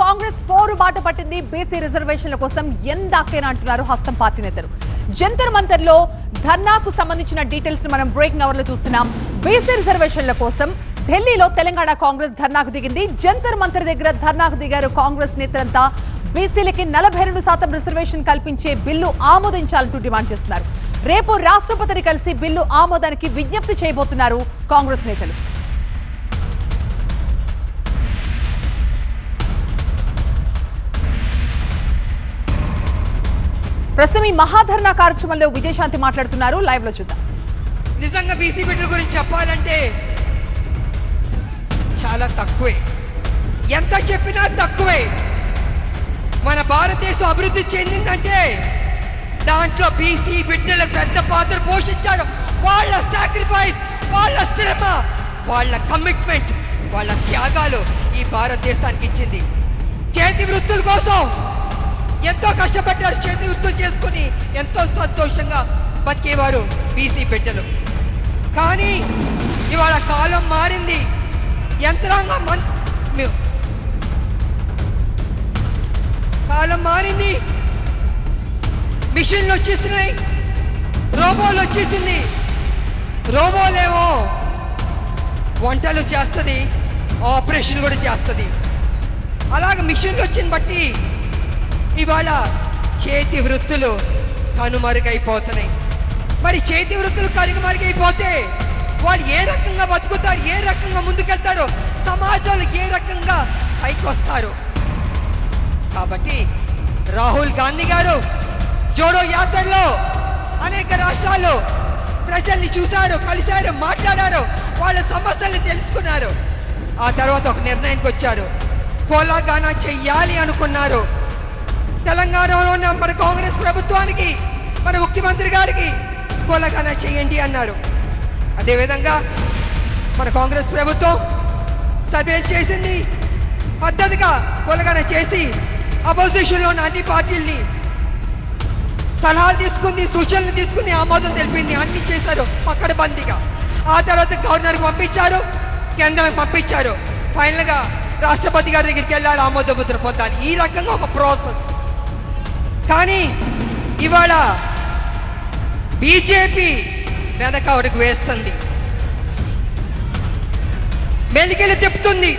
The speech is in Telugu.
కాంగ్రెస్ పోరు బాట పట్టింది. బీసీ రిజర్వేషన్ల కోసం ఎందాకేనా అంటున్నారు హస్తం పార్టీ నేతలు. జంతర్ మంతర్ లో ధర్నాకు సంబంధించిన డీటెయిల్స్ మనం బ్రేకింగ్ అవర్ లో చూస్తున్నాం. బీసీ రిజర్వేషన్ల కోసం ఢిల్లీలో తెలంగాణ కాంగ్రెస్ ధర్నాకు దిగింది. జంతర్ మంతర్ దగ్గర ధర్నాకు దిగారు కాంగ్రెస్ నేతలంతా. బీసీలకి 42% రిజర్వేషన్ కల్పించే బిల్లు ఆమోదించాలంటూ డిమాండ్ చేస్తున్నారు. రేపు రాష్ట్రపతిని కలిసి బిల్లు ఆమోదానికి విజ్ఞప్తి చేయబోతున్నారు కాంగ్రెస్ నేతలు. ప్రస్తుతం ఈ మహాధర్నా కార్యక్రమంలో విజయశాంతి మాట్లాడుతున్నారు. లైవ్ లో చూద్దాం. నిజంగా బీసీ బిడ్డల గురించి చెప్పాలంటే చాలా తక్కువే, ఎంత చెప్పినా తక్కువే. మన భారతదేశం అభివృద్ధి చెందిందంటే దాంట్లో బీసీ బిడ్డలు పెద్ద పాత్ర పోషించారు. వాళ్ళ సాక్రిఫైస్, వాళ్ళ శ్రమ, వాళ్ళ కమిట్మెంట్, వాళ్ళ త్యాగాలు ఈ భారతదేశానికి ఇచ్చింది. చేతి వృత్తుల కోసం ఎంతో కష్టపడ్డారు. చేతి వృత్తులు చేసుకుని ఎంతో సంతోషంగా బతికేవారు బీసీ బిడ్డలు. కానీ ఇవాళ కాలం మారింది. యంత్రాంగం కాలం మారింది. మిషన్లు వచ్చేసినాయి, రోబోలు వచ్చేసింది. రోబోలేమో వంటలు చేస్తుంది, ఆపరేషన్ కూడా చేస్తుంది. అలాగే మిషన్లు వచ్చిన బట్టి ఇవాళ చేతి వృత్తులు కనుమరుగైపోతున్నాయి. మరి చేతి వృత్తులు కనుమరుగైపోతే వాళ్ళు ఏ రకంగా బతుకుతారు, ఏ రకంగా ముందుకెళ్తారో, సమాజంలో ఏ రకంగా పైకి వస్తారు? కాబట్టి రాహుల్ గాంధీ గారు జోడో యాత్రలో అనేక రాష్ట్రాల్లో ప్రజల్ని చూశారు, కలిశారు, మాట్లాడారు, వాళ్ళ సమస్యల్ని తెలుసుకున్నారు. ఆ తర్వాత ఒక నిర్ణయానికి వచ్చారు. కోలాగానా చెయ్యాలి అనుకున్నారు. తెలంగాణలో ఉన్న మన కాంగ్రెస్ ప్రభుత్వానికి, మన ముఖ్యమంత్రి గారికి కోలాగానా చేయండి అన్నారు. అదేవిధంగా మన కాంగ్రెస్ ప్రభుత్వం సర్వేలు చేసింది, పద్ధతిగా కోలాగానా చేసి అపోజిషన్లో ఉన్న అన్ని పార్టీల్ని సలహాలు తీసుకుంది, సూచనలు తీసుకుని ఆమోదం తెలిపింది. అన్ని చేశారు పకడ్బందీగా. ఆ తర్వాత గవర్నర్కి పంపించారు, కేంద్రానికి పంపించారు. ఫైనల్గా రాష్ట్రపతి గారి దగ్గరికి వెళ్ళాలి, ఆమోద ముద్ర పొందాలి. ఈ రకంగా ఒక ప్రాసెస్. కానీ ఇవాళ బీజేపీ వెనక వరకు వేస్తుంది, మెలికెళ్ళి చెప్తుంది.